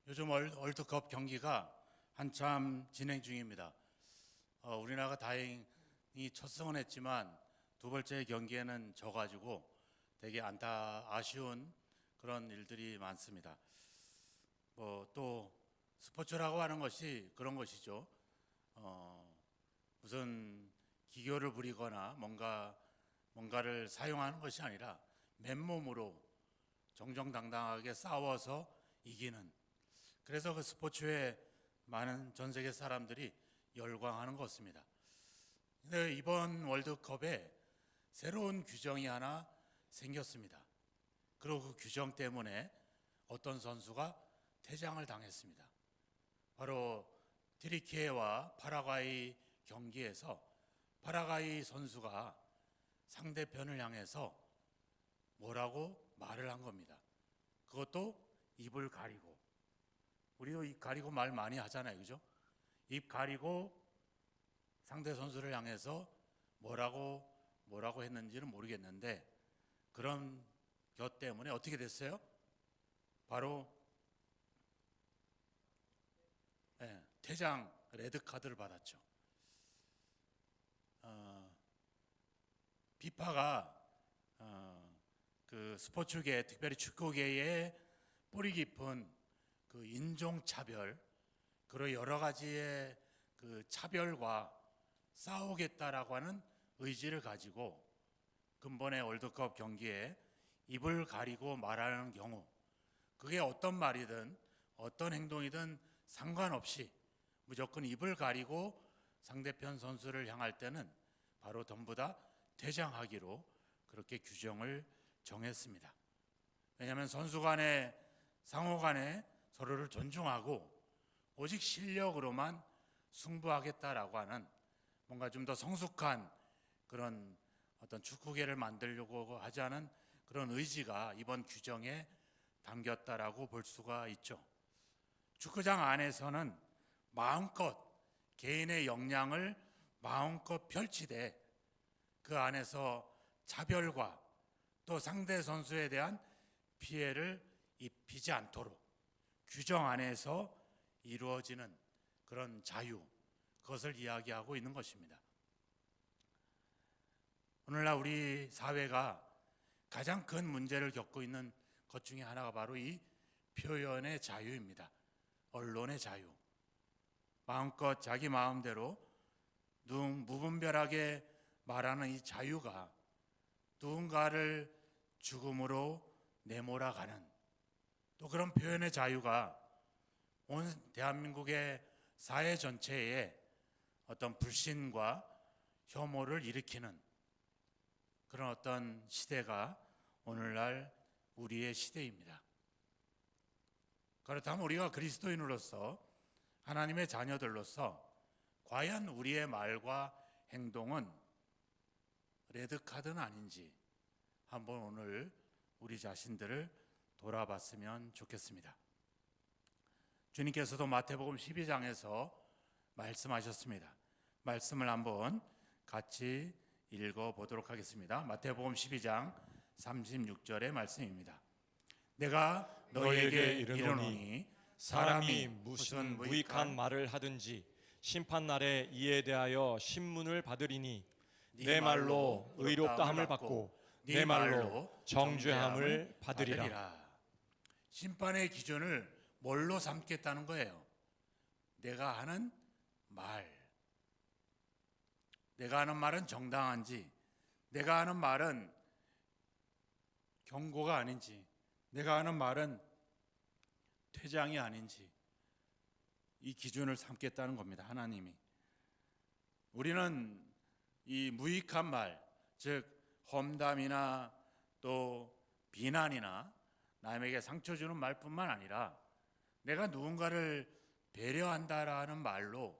요즘 월드컵 경기가 한참 진행 중입니다. 우리나라가 다행히 첫 승은 했지만 두 번째 경기에는 져가지고 되게 아쉬운 그런 일들이 많습니다. 또 스포츠라고 하는 것이 그런 것이죠. 무슨 기교를 부리거나 뭔가를 사용하는 것이 아니라 맨몸으로 정정당당하게 싸워서 이기는, 그래서 그 스포츠에 많은 전 세계 사람들이 열광하는 것입니다. 근데 이번 월드컵에 새로운 규정이 하나 생겼습니다. 그리고 그 규정 때문에 어떤 선수가 퇴장을 당했습니다. 바로 트리키예와 파라과이 경기에서 파라과이 선수가 상대편을 향해서 뭐라고 말을 한 겁니다. 그것도 입을 가리고. 우리도 입 가리고 말 많이 하잖아요, 그죠? 입 가리고 상대 선수를 향해서 뭐라고 했는지는 모르겠는데, 그런 것 때문에 어떻게 됐어요? 바로 퇴장, 레드 카드를 받았죠. 비파가 그 스포츠계, 특별히 축구계의 뿌리 깊은 그 인종 차별, 그리고 여러 가지의 그 차별과 싸우겠다라고 하는 의지를 가지고 근본의 월드컵 경기에 입을 가리고 말하는 경우, 그게 어떤 말이든 어떤 행동이든 상관없이 무조건 입을 가리고 상대편 선수를 향할 때는 바로 전부 다 퇴장하기로 그렇게 규정을 정했습니다. 왜냐하면 선수 간에 상호 간에 서로를 존중하고 오직 실력으로만 승부하겠다라고 하는, 뭔가 좀 더 성숙한 그런 어떤 축구계를 만들려고 하지 않은 그런 의지가 이번 규정에 담겼다라고 볼 수가 있죠. 축구장 안에서는 마음껏 개인의 역량을 마음껏 펼치되 그 안에서 차별과 또 상대 선수에 대한 피해를 입히지 않도록 규정 안에서 이루어지는 그런 자유, 그것을 이야기하고 있는 것입니다. 오늘날 우리 사회가 가장 큰 문제를 겪고 있는 것 중에 하나가 바로 이 표현의 자유입니다. 언론의 자유. 마음껏 자기 마음대로 무분별하게 말하는 이 자유가 누군가를 죽음으로 내몰아가는, 또 그런 표현의 자유가 온 대한민국의 사회 전체에 어떤 불신과 혐오를 일으키는 그런 어떤 시대가 오늘날 우리의 시대입니다. 그렇다면 우리가 그리스도인으로서, 하나님의 자녀들로서 과연 우리의 말과 행동은 레드카드는 아닌지 한번 오늘 우리 자신들을 돌아봤으면 좋겠습니다. 주님께서도 마태복음 12장에서 말씀하셨습니다. 말씀을 한번 같이 읽어보도록 하겠습니다. 마태복음 12장 36절의 말씀입니다. 내가 너희에게 이르노니 사람이 무슨 무익한 말을 하든지 심판날에 이에 대하여 신문을 받으리니 내 말로 의롭다함을 받고 내 말로 정죄함을 받으리라. 심판의 기준을 뭘로 삼겠다는 거예요? 내가 하는 말. 내가 하는 말은 정당한지, 내가 하는 말은 경고가 아닌지, 내가 하는 말은 퇴장이 아닌지, 이 기준을 삼겠다는 겁니다. 하나님이. 우리는 이 무익한 말, 즉 험담이나 또 비난이나 남에게 상처 주는 말뿐만 아니라 내가 누군가를 배려한다라는 말로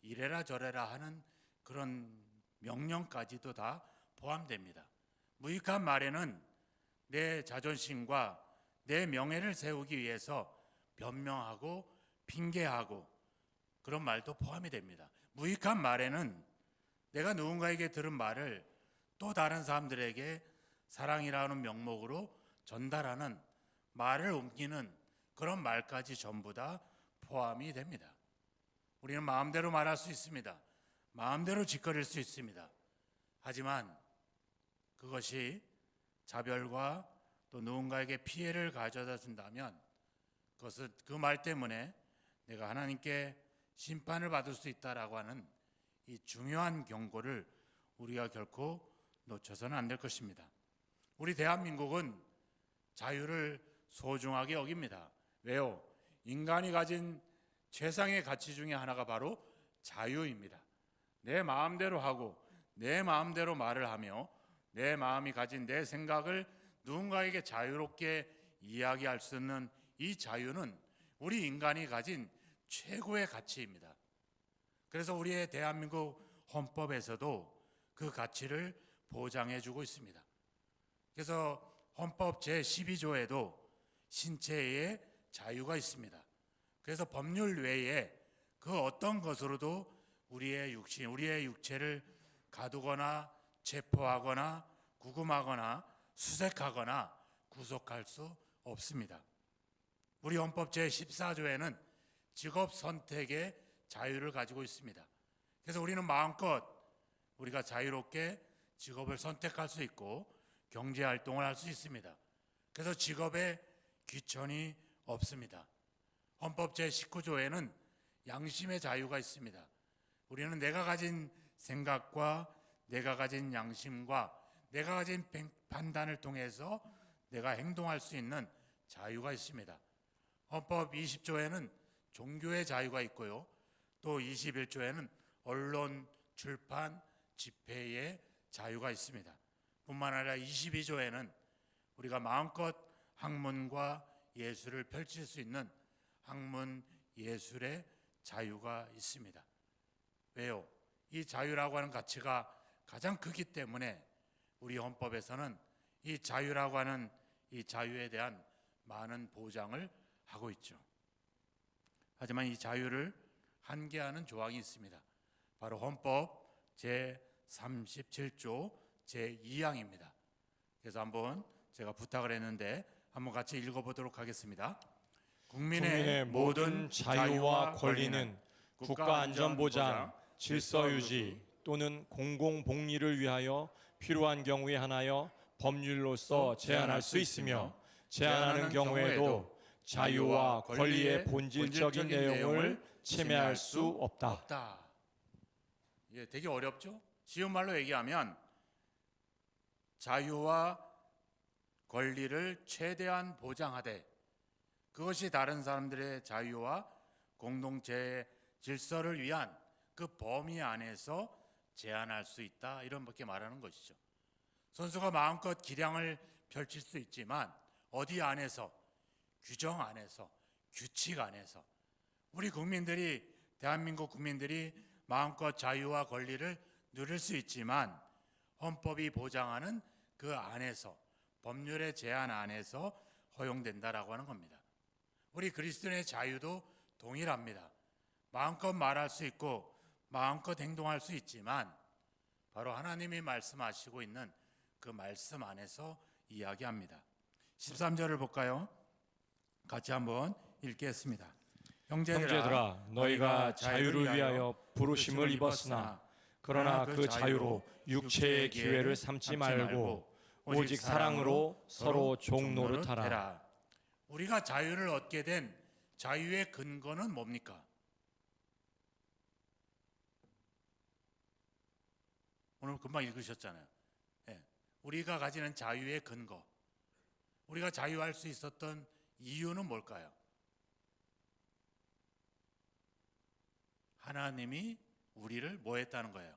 이래라 저래라 하는 그런 명령까지도 다 포함됩니다. 무익한 말에는 내 자존심과 내 명예를 세우기 위해서 변명하고 핑계하고 그런 말도 포함이 됩니다. 무익한 말에는 내가 누군가에게 들은 말을 또 다른 사람들에게 사랑이라는 명목으로 전달하는, 말을 옮기는 그런 말까지 전부 다 포함이 됩니다. 우리는 마음대로 말할 수 있습니다. 마음대로 짓거릴 수 있습니다. 하지만 그것이 자별과 또 누군가에게 피해를 가져다 준다면 그것은 그 말 때문에 내가 하나님께 심판을 받을 수 있다라고 하는 이 중요한 경고를 우리가 결코 놓쳐서는 안 될 것입니다. 우리 대한민국은 자유를 소중하게 여깁니다. 왜요? 인간이 가진 최상의 가치 중에 하나가 바로 자유입니다. 내 마음대로 하고 내 마음대로 말을 하며 내 마음이 가진 내 생각을 누군가에게 자유롭게 이야기할 수 있는 이 자유는 우리 인간이 가진 최고의 가치입니다. 그래서 우리의 대한민국 헌법에서도 그 가치를 보장해 주고 있습니다. 그래서 헌법 제12조에도 신체의 자유가 있습니다. 그래서 법률 외에 그 어떤 것으로도 우리의 육신, 우리의 육체를 가두거나 체포하거나 구금하거나 수색하거나 구속할 수 없습니다. 우리 헌법 제14조에는 직업 선택의 자유를 가지고 있습니다. 그래서 우리는 마음껏 우리가 자유롭게 직업을 선택할 수 있고 경제 활동을 할 수 있습니다. 그래서 직업에 귀천이 없습니다. 헌법 제19조에는 양심의 자유가 있습니다. 우리는 내가 가진 생각과 내가 가진 양심과 내가 가진 판단을 통해서 내가 행동할 수 있는 자유가 있습니다. 헌법 20조에는 종교의 자유가 있고요. 또 21조에는 언론, 출판, 집회의 자유가 있습니다. 뿐만 아니라 22조에는 우리가 마음껏 학문과 예술을 펼칠 수 있는 학문 예술의 자유가 있습니다. 왜요? 이 자유라고 하는 가치가 가장 크기 때문에 우리 헌법에서는 이 자유라고 하는 이 자유에 대한 많은 보장을 하고 있죠. 하지만 이 자유를 한계하는 조항이 있습니다. 바로 헌법 제37조 제2항입니다. 그래서 한번 제가 부탁을 했는데 한번 같이 읽어보도록 하겠습니다. 국민의 모든 자유와 권리는 국가안전보장, 질서유지 또는 공공복리를 위하여 필요한 경우에 한하여 법률로서 제한할 수 있으며 제한하는 경우에도 자유와 권리의 본질적인 내용을 침해할 수 없다. 예, 되게 어렵죠? 쉬운 말로 얘기하면 자유와 권리를 최대한 보장하되 그것이 다른 사람들의 자유와 공동체의 질서를 위한 그 범위 안에서 제한할 수 있다, 이렇게 말하는 것이죠. 선수가 마음껏 기량을 펼칠 수 있지만 어디 안에서, 규정 안에서, 규칙 안에서 우리 국민들이, 대한민국 국민들이 마음껏 자유와 권리를 누릴 수 있지만 헌법이 보장하는 그 안에서, 법률의 제한 안에서 허용된다라고 하는 겁니다. 우리 그리스도인의 자유도 동일합니다. 마음껏 말할 수 있고 마음껏 행동할 수 있지만 바로 하나님이 말씀하시고 있는 그 말씀 안에서 이야기합니다. 13절을 볼까요? 같이 한번 읽겠습니다. 형제들아, 너희가 자유를 위하여 부르심을 입었으나 그러나 그 자유로 육체의 기회를 삼지 말고 오직 사랑으로 서로 종노릇하라. 우리가 자유를 얻게 된 자유의 근거는 뭡니까? 오늘 금방 읽으셨잖아요. 네. 우리가 가지는 자유의 근거, 우리가 자유할 수 있었던 이유는 뭘까요? 하나님이 우리를 뭐 했다는 거예요?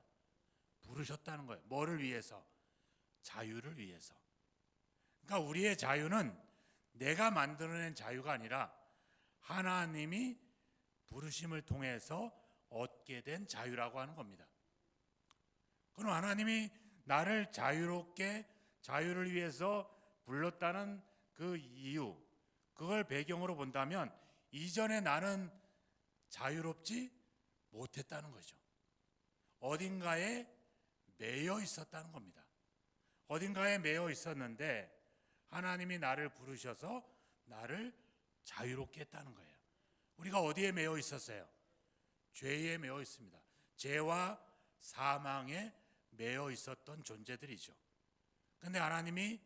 부르셨다는 거예요. 뭐를 위해서? 자유를 위해서. 그러니까 우리의 자유는 내가 만들어낸 자유가 아니라 하나님이 부르심을 통해서 얻게 된 자유라고 하는 겁니다. 그럼 하나님이 나를 자유롭게, 자유를 위해서 불렀다는 그 이유, 그걸 배경으로 본다면 이전에 나는 자유롭지 못했다는 거죠. 어딘가에 매여 있었다는 겁니다. 어딘가에 매여 있었는데 하나님이 나를 부르셔서 나를 자유롭게 했다는 거예요. 우리가 어디에 매여 있었어요? 죄에 매여 있습니다. 죄와 사망에 매여 있었던 존재들이죠. 그런데 하나님이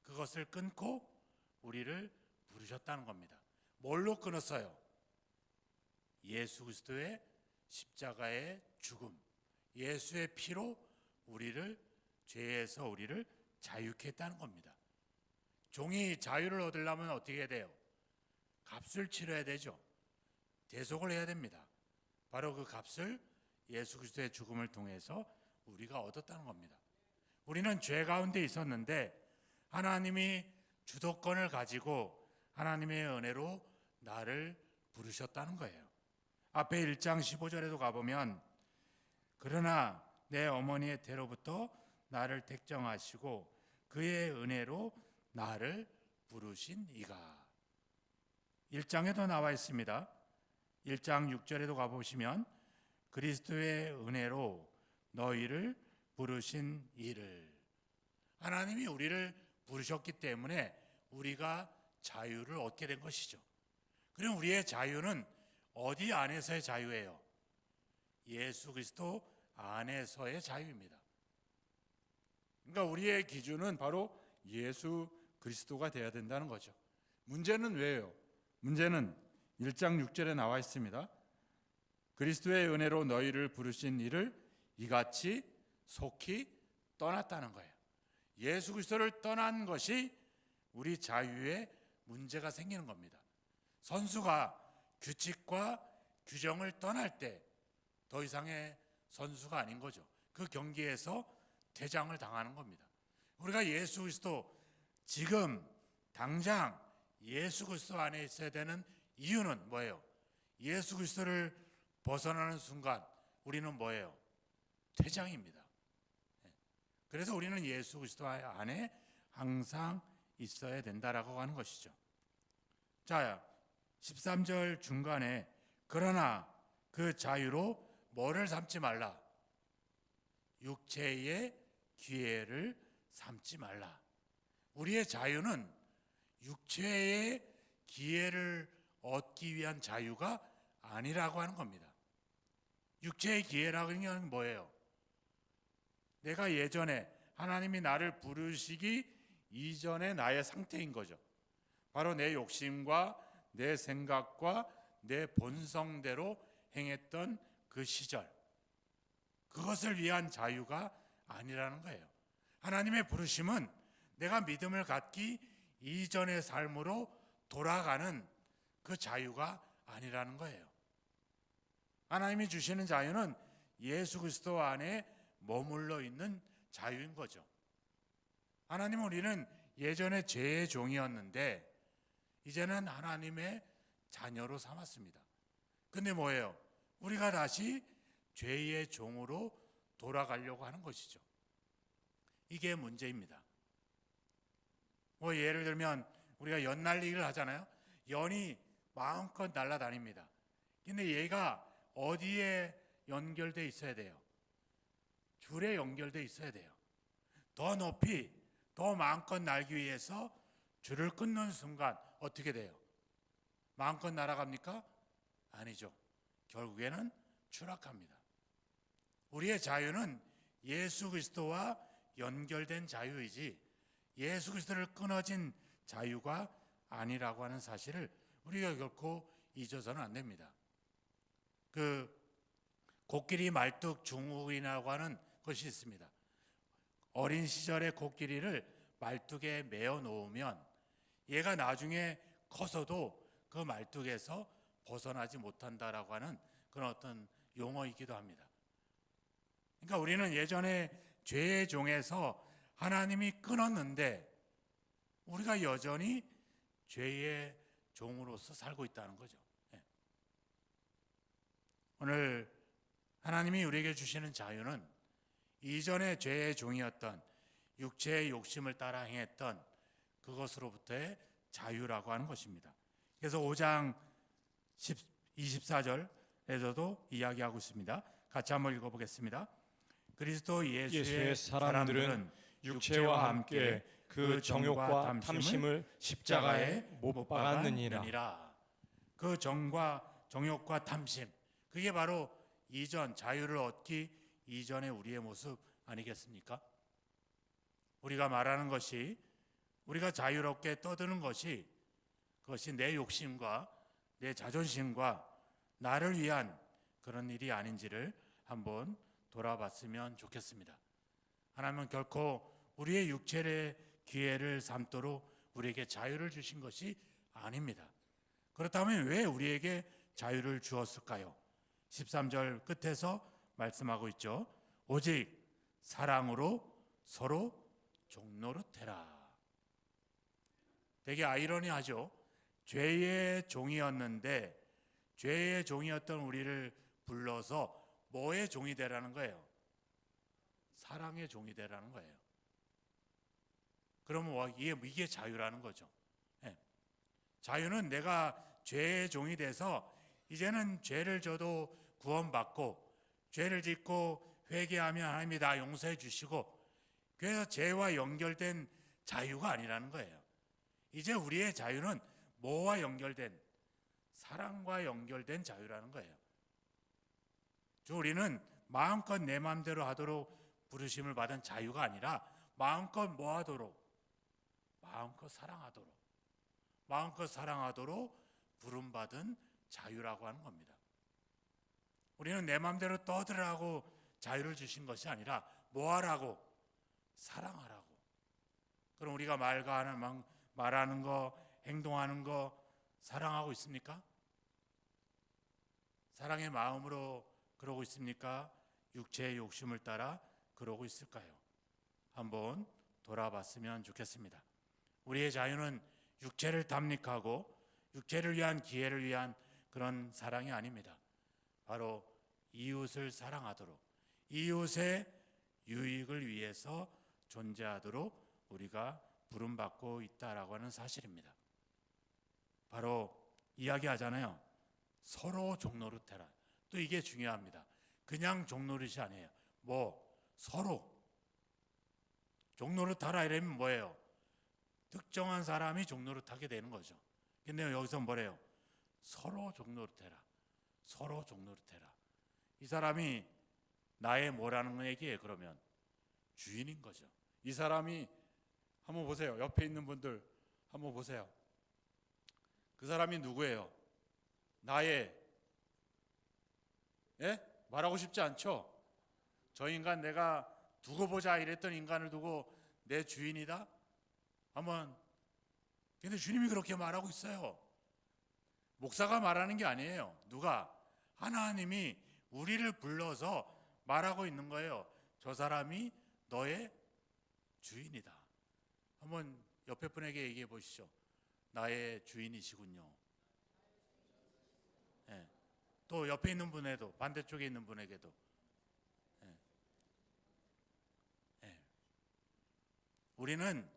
그것을 끊고 우리를 부르셨다는 겁니다. 뭘로 끊었어요? 예수 그리스도의 십자가의 죽음, 예수의 피로 우리를 죄에서 우리를 자유케 했다는 겁니다. 종이 자유를 얻으려면 어떻게 해야 돼요? 값을 치러야 되죠. 대속을 해야 됩니다. 바로 그 값을 예수 그리스도의 죽음을 통해서 우리가 얻었다는 겁니다. 우리는 죄 가운데 있었는데 하나님이 주도권을 가지고 하나님의 은혜로 나를 부르셨다는 거예요. 앞에 1장 15절에도 가보면 그러나 내 어머니의 태로부터 나를 택정하시고 그의 은혜로 나를 부르신 이가. 1장에도 나와 있습니다. 1장 6절에도 가보시면 그리스도의 은혜로 너희를 부르신 이를. 하나님이 우리를 부르셨기 때문에 우리가 자유를 얻게 된 것이죠. 그럼 우리의 자유는 어디 안에서의 자유예요? 예수 그리스도 안에서의 자유입니다. 그러니까 우리의 기준은 바로 예수 그리스도가 되어야 된다는 거죠. 문제는 왜요? 문제는 1장 6절에 나와 있습니다. 그리스도의 은혜로 너희를 부르신 이를 이같이 속히 떠났다는 거예요. 예수 그리스도를 떠난 것이 우리 자유에 문제가 생기는 겁니다. 선수가 규칙과 규정을 떠날 때 더 이상의 선수가 아닌 거죠. 그 경기에서 퇴장을 당하는 겁니다. 우리가 예수 그리스도 지금 당장 예수 그리스도 안에 있어야 되는 이유는 뭐예요? 예수 그리스도를 벗어나는 순간 우리는 뭐예요? 퇴장입니다. 그래서 우리는 예수 그리스도 안에 항상 있어야 된다라고 하는 것이죠. 자, 13절 중간에 그러나 그 자유로 뭐를 삼지 말라? 육체의 기회를 삼지 말라. 우리의 자유는 육체의 기회를 얻기 위한 자유가 아니라고 하는 겁니다. 육체의 기회라고 하는 게 뭐예요? 내가 예전에 하나님이 나를 부르시기 이전의 나의 상태인 거죠. 바로 내 욕심과 내 생각과 내 본성대로 행했던 그 시절, 그것을 위한 자유가 아니라는 거예요. 하나님의 부르심은 내가 믿음을 갖기 이전의 삶으로 돌아가는 그 자유가 아니라는 거예요. 하나님이 주시는 자유는 예수 그리스도 안에 머물러 있는 자유인 거죠. 하나님은 우리는 예전에 죄의 종이었는데 이제는 하나님의 자녀로 삼았습니다. 근데 뭐예요? 우리가 다시 죄의 종으로 돌아가려고 하는 것이죠. 이게 문제입니다. 예를 들면 우리가 연 날리기를 하잖아요. 연이 마음껏 날아다닙니다. 근데 얘가 어디에 연결돼 있어야 돼요? 줄에 연결돼 있어야 돼요. 더 높이, 더 마음껏 날기 위해서 줄을 끊는 순간 어떻게 돼요? 마음껏 날아갑니까? 아니죠. 결국에는 추락합니다. 우리의 자유는 예수 그리스도와 연결된 자유이지 예수 그리스도를 끊어진 자유가 아니라고 하는 사실을 우리가 결코 잊어서는 안 됩니다. 그 코끼리 말뚝 중후군이라고 하는 것이 있습니다. 어린 시절의 코끼리를 말뚝에 매어 놓으면 얘가 나중에 커서도 그 말뚝에서 벗어나지 못한다라고 하는 그런 어떤 용어이기도 합니다. 그러니까 우리는 예전에 죄의 종에서 하나님이 끊었는데 우리가 여전히 죄의 종으로서 살고 있다는 거죠. 오늘 하나님이 우리에게 주시는 자유는 이전에 죄의 종이었던 육체의 욕심을 따라 행했던 그것으로부터의 자유라고 하는 것입니다. 그래서 5장 24절에서도 이야기하고 있습니다. 같이 한번 읽어보겠습니다. 그리스도 예수의 사람들은 육체와 함께 그 정욕과 탐심을 십자가에 못 박았느니라. 그 정과 정욕과 탐심, 그게 바로 이전 자유를 얻기 이전의 우리의 모습 아니겠습니까? 우리가 말하는 것이, 우리가 자유롭게 떠드는 것이, 그것이 내 욕심과 내 자존심과 나를 위한 그런 일이 아닌지를 한번 돌아봤으면 좋겠습니다. 하나님은 결코 우리의 육체의 기회를 삼도록 우리에게 자유를 주신 것이 아닙니다. 그렇다면 왜 우리에게 자유를 주었을까요? 13절 끝에서 말씀하고 있죠. 오직 사랑으로 서로 종노릇해라. 되게 아이러니하죠. 죄의 종이었는데 죄의 종이었던 우리를 불러서 뭐의 종이 되라는 거예요? 사랑의 종이 되라는 거예요. 그러면 이게 자유라는 거죠. 네. 자유는 내가 죄의 종이 돼서 이제는 죄를 져도 구원받고 죄를 짓고 회개하면 하나님이 다 용서해 주시고, 그래서 죄와 연결된 자유가 아니라는 거예요. 이제 우리의 자유는 뭐와 연결된, 사랑과 연결된 자유라는 거예요. 우리는 마음껏 내 마음대로 하도록 부르심을 받은 자유가 아니라 마음껏 뭐 하도록, 마음껏 사랑하도록, 마음껏 사랑하도록 부름받은 자유라고 하는 겁니다. 우리는 내 마음대로 떠들으라고 자유를 주신 것이 아니라 뭐 하라고? 사랑하라고. 그럼 우리가 말하는 거, 행동하는 거 사랑하고 있습니까? 사랑의 마음으로 그러고 있습니까? 육체의 욕심을 따라 그러고 있을까요? 한번 돌아봤으면 좋겠습니다. 우리의 자유는 육체를 담닉하고 육체를 위한 기회를 위한 그런 사랑이 아닙니다. 바로 이웃을 사랑하도록, 이웃의 유익을 위해서 존재하도록 우리가 부름받고 있다라고 하는 사실입니다. 바로 이야기하잖아요. 서로 종노릇해라. 또 이게 중요합니다. 그냥 종노릇이 아니에요. 서로 종노릇하라 이러면 뭐예요? 특정한 사람이 종노릇하게 되는 거죠. 근데 여기서 뭐래요? 서로 종노릇해라. 서로 종노릇해라. 이 사람이 나의 뭐라는 얘기예요? 그러면 주인인 거죠. 이 사람이, 한번 보세요. 옆에 있는 분들 한번 보세요. 그 사람이 누구예요? 나의, 말하고 싶지 않죠? 저 인간 내가 두고 보자 이랬던 인간을 두고 내 주인이다? 근데 주님이 그렇게 말하고 있어요. 목사가 말하는 게 아니에요. 누가? 하나님이 우리를 불러서 말하고 있는 거예요. 저 사람이 너의 주인이다. 한번 옆에 분에게 얘기해 보시죠. 나의 주인이시군요. 네. 또 옆에 있는 분에도, 반대쪽에 있는 분에게도. 네. 네. 우리는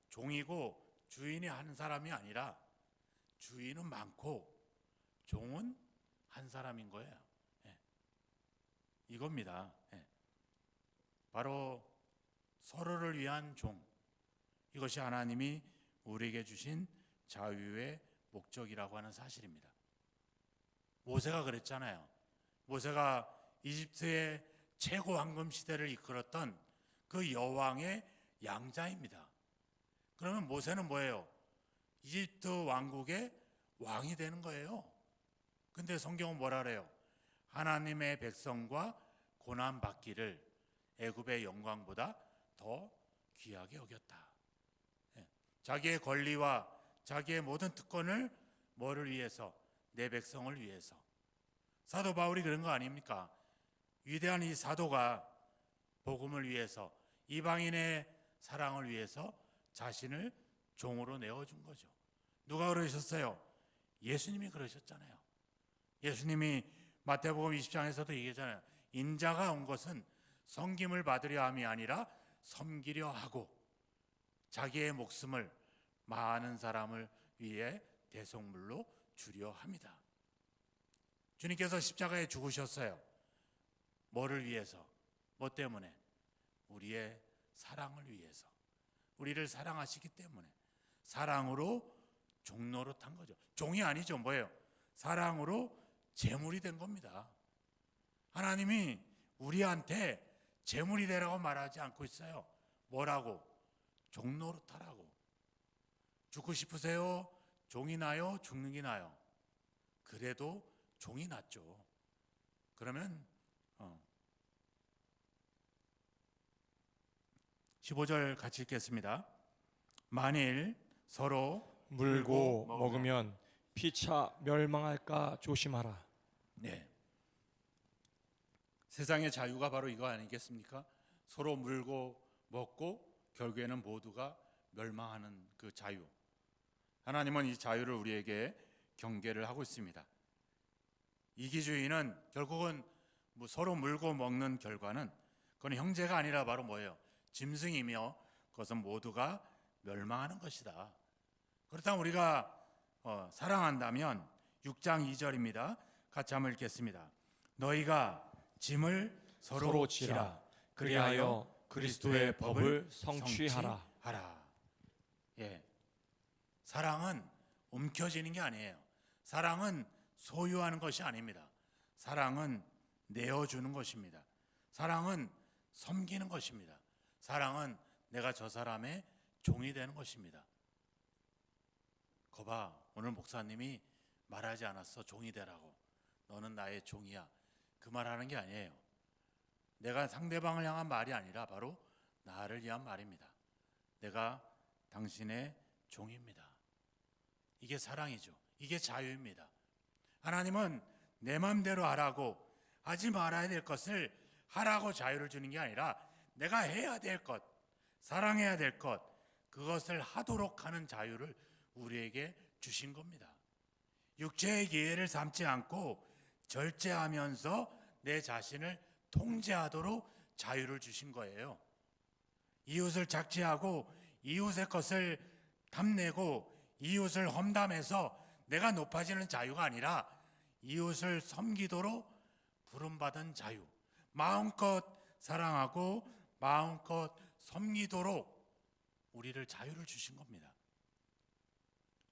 종이고 주인이 한 사람이 아니라 주인은 많고 종은 한 사람인 거예요. 네. 이겁니다. 네. 바로 서로를 위한 종. 이것이 하나님이 우리에게 주신 자유의 목적이라고 하는 사실입니다. 모세가 그랬잖아요. 모세가 이집트의 최고 황금 시대를 이끌었던 그 여왕의 양자입니다. 그러면 모세는 뭐예요? 이집트 왕국의 왕이 되는 거예요. 근데 성경은 뭐라 그래요? 하나님의 백성과 고난 받기를 애굽의 영광보다 더 귀하게 여겼다. 자기의 권리와 자기의 모든 특권을 뭐를 위해서? 내 백성을 위해서. 사도 바울이 그런 거 아닙니까? 위대한 이 사도가 복음을 위해서, 이방인의 사랑을 위해서 자신을 종으로 내어준 거죠. 누가 그러셨어요? 예수님이 그러셨잖아요. 예수님이 마태복음 20장에서도 얘기했잖아요. 인자가 온 것은 섬김을 받으려 함이 아니라 섬기려 하고 자기의 목숨을 많은 사람을 위해 대속물로 주려 합니다. 주님께서 십자가에 죽으셨어요. 뭐를 위해서? 뭐 때문에? 우리의 사랑을 위해서, 우리를 사랑하시기 때문에 사랑으로 종로로 탄 거죠. 종이 아니죠. 뭐예요? 사랑으로 제물이 된 겁니다. 하나님이 우리한테 제물이 되라고 말하지 않고 있어요. 뭐라고? 종로로 타라고. 죽고 싶으세요? 종이 나요? 죽는 게 나요? 그래도 종이 낫죠. 그러면 15절 같이 읽겠습니다. 만일 서로 물고 먹으면 피차 멸망할까 조심하라. 네. 세상의 자유가 바로 이거 아니겠습니까? 서로 물고 먹고 결국에는 모두가 멸망하는 그 자유. 하나님은 이 자유를 우리에게 경계를 하고 있습니다. 이기주의는 결국은 서로 물고 먹는 결과는 그건 형제가 아니라 바로 뭐예요? 짐승이며 그것은 모두가 멸망하는 것이다. 그렇다면 우리가 사랑한다면 6장 2절입니다. 같이 한번 읽겠습니다. 너희가 짐을 서로 지라. 그리하여 그리스도의 법을 성취하라. 예. 사랑은 움켜쥐는 게 아니에요. 사랑은 소유하는 것이 아닙니다. 사랑은 내어주는 것입니다. 사랑은 섬기는 것입니다. 사랑은 내가 저 사람의 종이 되는 것입니다. 거봐, 오늘 목사님이 말하지 않았어. 종이 되라고. 너는 나의 종이야. 그 말하는 게 아니에요. 내가 상대방을 향한 말이 아니라 바로 나를 위한 말입니다. 내가 당신의 종입니다. 이게 사랑이죠. 이게 자유입니다. 하나님은 내 마음대로 하라고, 하지 말아야 될 것을 하라고 자유를 주는 게 아니라 내가 해야 될 것, 사랑해야 될 것, 그것을 하도록 하는 자유를 우리에게 주신 겁니다. 육체의 기회를 삼지 않고 절제하면서 내 자신을 통제하도록 자유를 주신 거예요. 이웃을 착취하고 이웃의 것을 탐내고 이웃을 험담해서 내가 높아지는 자유가 아니라 이웃을 섬기도록 부름받은 자유, 마음껏 사랑하고 마음껏 섬기도록 우리를 자유를 주신 겁니다.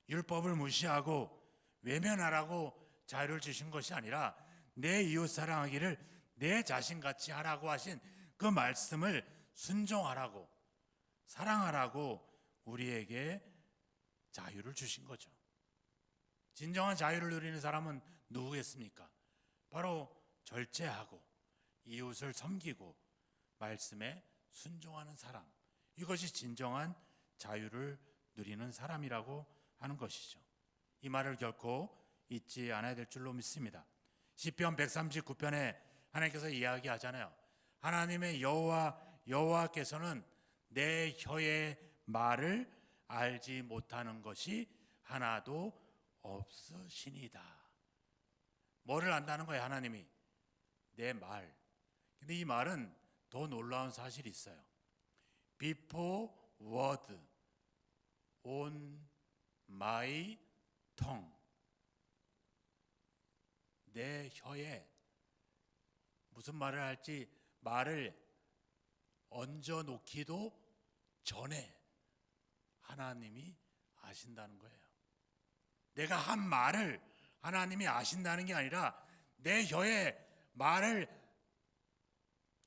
율법을 무시하고 외면하라고 자유를 주신 것이 아니라 내 이웃 사랑하기를 내 자신같이 하라고 하신 그 말씀을 순종하라고, 사랑하라고 우리에게 자유를 주신 거죠. 진정한 자유를 누리는 사람은 누구겠습니까? 바로 절제하고 이웃을 섬기고 말씀에 순종하는 사람, 이것이 진정한 자유를 누리는 사람이라고 하는 것이죠. 이 말을 결코 잊지 않아야 될 줄로 믿습니다. 시편 139편에 하나님께서 이야기하잖아요. 하나님의 여호와께서는 내 혀의 말을 알지 못하는 것이 하나도 없으시니다. 뭐를 안다는 거예요? 하나님이 내 말. 근데 이 말은 더 놀라운 사실이 있어요. Before word on my tongue. 내 혀에 무슨 말을 할지 말을 얹어 놓기도 전에 하나님이 아신다는 거예요. 내가 한 말을 하나님이 아신다는 게 아니라 내 혀에 말을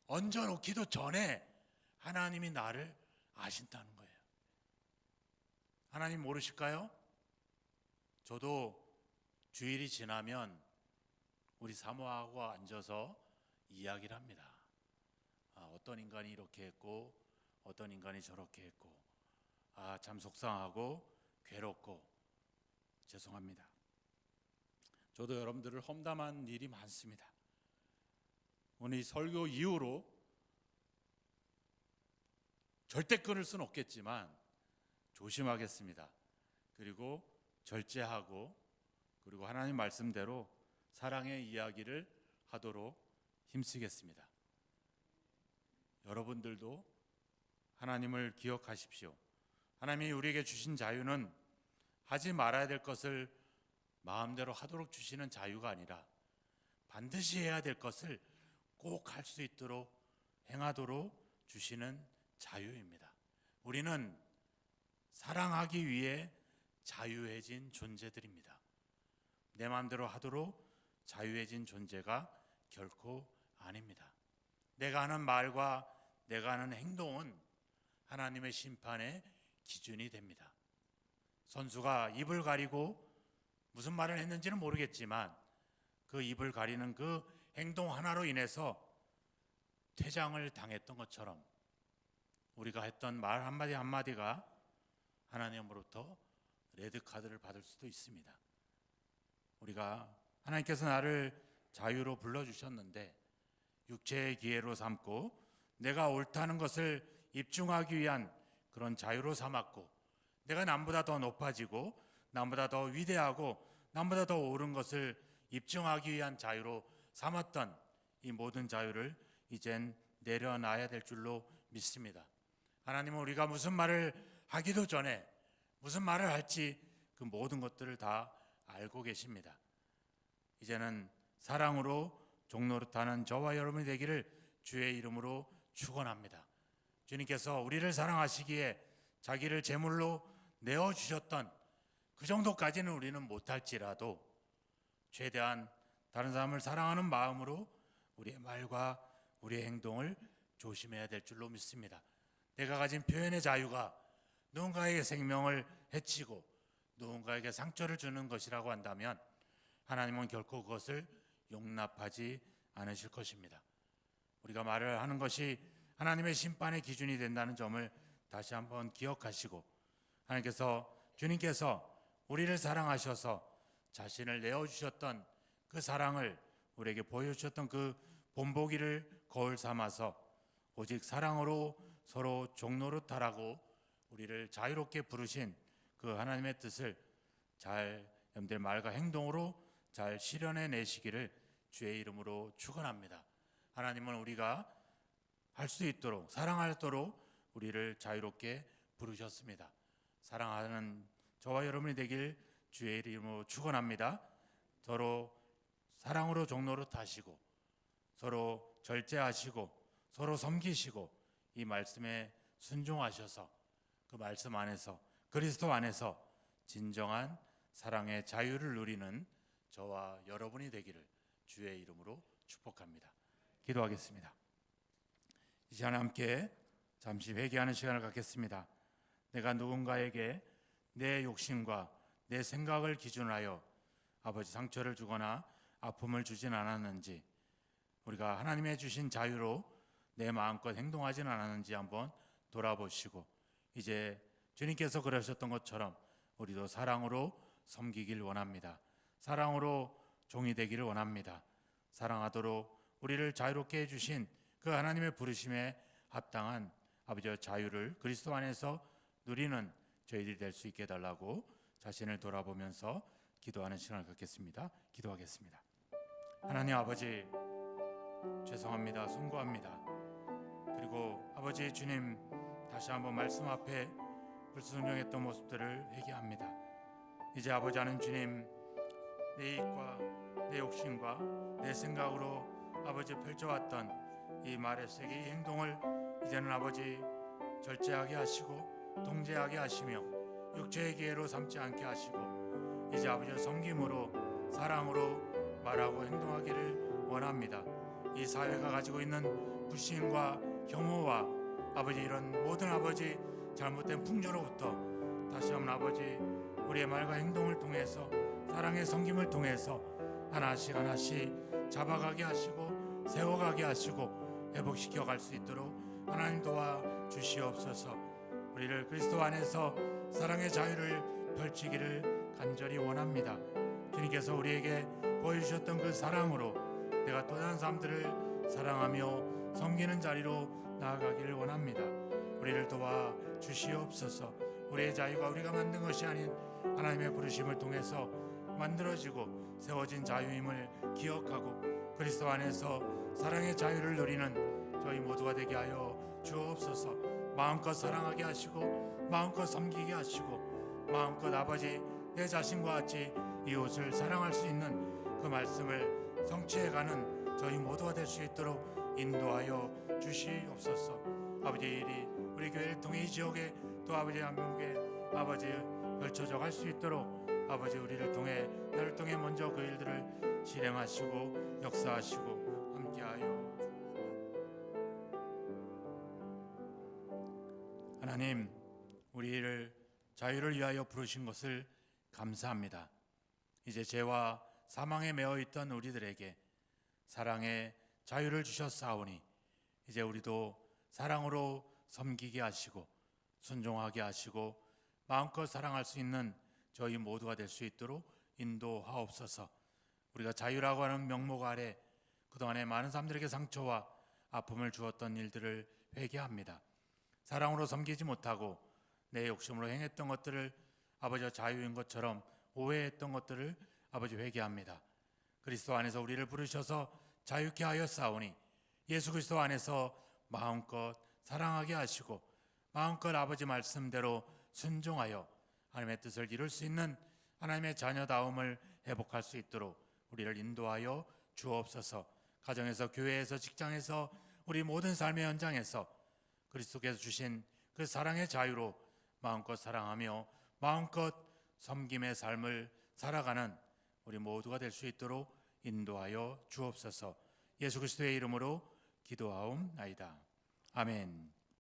얹어 놓기도 전에 하나님이 나를 아신다는 거예요. 하나님 모르실까요? 저도 주일이 지나면 우리 사모하고 앉아서 이야기를 합니다. 어떤 인간이 이렇게 했고 어떤 인간이 저렇게 했고 참 속상하고 괴롭고 죄송합니다. 저도 여러분들을 험담한 일이 많습니다. 오늘 이 설교 이후로 절대 끊을 수는 없겠지만 조심하겠습니다. 그리고 절제하고 그리고 하나님 말씀대로 사랑의 이야기를 하도록 힘쓰겠습니다. 여러분들도 하나님을 기억하십시오. 하나님이 우리에게 주신 자유는 하지 말아야 될 것을 마음대로 하도록 주시는 자유가 아니라 반드시 해야 될 것을 꼭 할 수 있도록 행하도록 주시는 자유입니다. 우리는 사랑하기 위해 자유해진 존재들입니다. 내 마음대로 하도록 자유해진 존재가 결코 아닙니다. 내가 하는 말과 내가 하는 행동은 하나님의 심판의 기준이 됩니다. 선수가 입을 가리고 무슨 말을 했는지는 모르겠지만 그 입을 가리는 그 행동 하나로 인해서 퇴장을 당했던 것처럼 우리가 했던 말 한마디 한마디가 하나님으로부터 레드카드를 받을 수도 있습니다. 우리가 하나님께서 나를 자유로 불러주셨는데 육체의 기회로 삼고 내가 옳다는 것을 입증하기 위한 그런 자유로 삼았고, 내가 남보다 더 높아지고 남보다 더 위대하고 남보다 더 옳은 것을 입증하기 위한 자유로 삼았던 이 모든 자유를 이젠 내려놔야 될 줄로 믿습니다. 하나님은 우리가 무슨 말을 하기도 전에 무슨 말을 할지 그 모든 것들을 다 알고 계십니다. 이제는 사랑으로 종노릇하는 저와 여러분이 되기를 주의 이름으로 축원합니다. 주님께서 우리를 사랑하시기에 자기를 제물로 내어주셨던 그 정도까지는 우리는 못할지라도 최대한 다른 사람을 사랑하는 마음으로 우리의 말과 우리의 행동을 조심해야 될 줄로 믿습니다. 내가 가진 표현의 자유가 누군가에게 생명을 해치고 누군가에게 상처를 주는 것이라고 한다면 하나님은 결코 그것을 용납하지 않으실 것입니다. 우리가 말을 하는 것이 하나님의 심판의 기준이 된다는 점을 다시 한번 기억하시고, 주님께서 우리를 사랑하셔서 자신을 내어주셨던 그 사랑을 우리에게 보여주셨던 그 본보기를 거울 삼아서 오직 사랑으로 서로 종노릇하라고 우리를 자유롭게 부르신 그 하나님의 뜻을 잘 여러분들 말과 행동으로 잘 실현해 내시기를 주의 이름으로 축원합니다. 하나님은 우리가 할 수 있도록 사랑하도록 우리를 자유롭게 부르셨습니다. 사랑하는 저와 여러분이 되길 주의 이름으로 축원합니다. 서로 사랑으로 종노릇하시고 서로 절제하시고 서로 섬기시고 이 말씀에 순종하셔서 그 말씀 안에서 그리스도 안에서 진정한 사랑의 자유를 누리는 저와 여러분이 되기를 주의 이름으로 축복합니다. 기도하겠습니다. 이 시간에 함께 잠시 회개하는 시간을 갖겠습니다. 내가 누군가에게 내 욕심과 내 생각을 기준하여 아버지 상처를 주거나 아픔을 주진 않았는지, 우리가 하나님의 주신 자유로 내 마음껏 행동하진 않았는지 한번 돌아보시고, 이제 주님께서 그러셨던 것처럼 우리도 사랑으로 섬기길 원합니다. 사랑으로 종이 되기를 원합니다. 사랑하도록 우리를 자유롭게 해주신 그 하나님의 부르심에 합당한 아버지의 자유를 그리스도 안에서 누리는 저희들이 될 수 있게 해달라고 자신을 돌아보면서 기도하는 시간을 갖겠습니다. 기도하겠습니다. 하나님 아버지, 죄송합니다. 송구합니다. 그리고 아버지 주님, 다시 한번 말씀 앞에 불순종했던 모습들을 회개합니다. 이제 아버지 하는 주님, 내 이익과 내 욕심과 내 생각으로 아버지 펼쳐왔던 이 말의 세계, 이 행동을 이제는 아버지 절제하게 하시고 통제하게 하시며 육체의 기회로 삼지 않게 하시고 이제 아버지 섬김으로 사랑으로 말하고 행동하기를 원합니다. 이 사회가 가지고 있는 불신과 혐오와 아버지 이런 모든 아버지 잘못된 풍조로부터 다시 한번 아버지 우리의 말과 행동을 통해서 사랑의 섬김을 통해서 하나씩 하나씩 잡아가게 하시고 세워가게 하시고 회복시켜 갈 수 있도록 하나님 도와 주시옵소서. 우리를 그리스도 안에서 사랑의 자유를 펼치기를 간절히 원합니다. 주님께서 우리에게 보여주셨던 그 사랑으로 내가 또 다른 사람들을 사랑하며 섬기는 자리로 나아가기를 원합니다. 우리를 도와 주시옵소서. 우리의 자유가 우리가 만든 것이 아닌 하나님의 부르심을 통해서 만들어지고 세워진 자유임을 기억하고 그리스도 안에서 사랑의 자유를 누리는 저희 모두가 되게 하여 주옵소서. 마음껏 사랑하게 하시고 마음껏 섬기게 하시고 마음껏 아버지 내 자신과 같이 이웃을 사랑할 수 있는 그 말씀을 성취해가는 저희 모두가 될 수 있도록 인도하여 주시옵소서. 아버지, 일이 우리 교회를 통해 이 지역에 또 아버지 한국에 아버지 펼쳐져 갈 수 있도록 아버지 우리를 통해 나를 통해 먼저 그 일들을 실행하시고 역사하시고 함께하여 하나님, 우리를 자유를 위하여 부르신 것을 감사합니다. 이제 죄와 사망에 매어 있던 우리들에게 사랑의 자유를 주셨사오니 이제 우리도 사랑으로 섬기게 하시고 순종하게 하시고 마음껏 사랑할 수 있는 저희 모두가 될 수 있도록 인도하옵소서. 우리가 자유라고 하는 명목 아래 그동안에 많은 사람들에게 상처와 아픔을 주었던 일들을 회개합니다. 사랑으로 섬기지 못하고 내 욕심으로 행했던 것들을 아버지와 자유인 것처럼 오해했던 것들을 아버지 회개합니다. 그리스도 안에서 우리를 부르셔서 자유케 하였사오니 예수 그리스도 안에서 마음껏 사랑하게 하시고 마음껏 아버지 말씀대로 순종하여 하나님의 뜻을 이룰 수 있는 하나님의 자녀다움을 회복할 수 있도록 우리를 인도하여 주옵소서. 가정에서, 교회에서, 직장에서, 우리 모든 삶의 현장에서 그리스도께서 주신 그 사랑의 자유로 마음껏 사랑하며 마음껏 섬김의 삶을 살아가는 우리 모두가 될 수 있도록 인도하여 주옵소서. 예수 그리스도의 이름으로 기도하옵나이다. 아멘.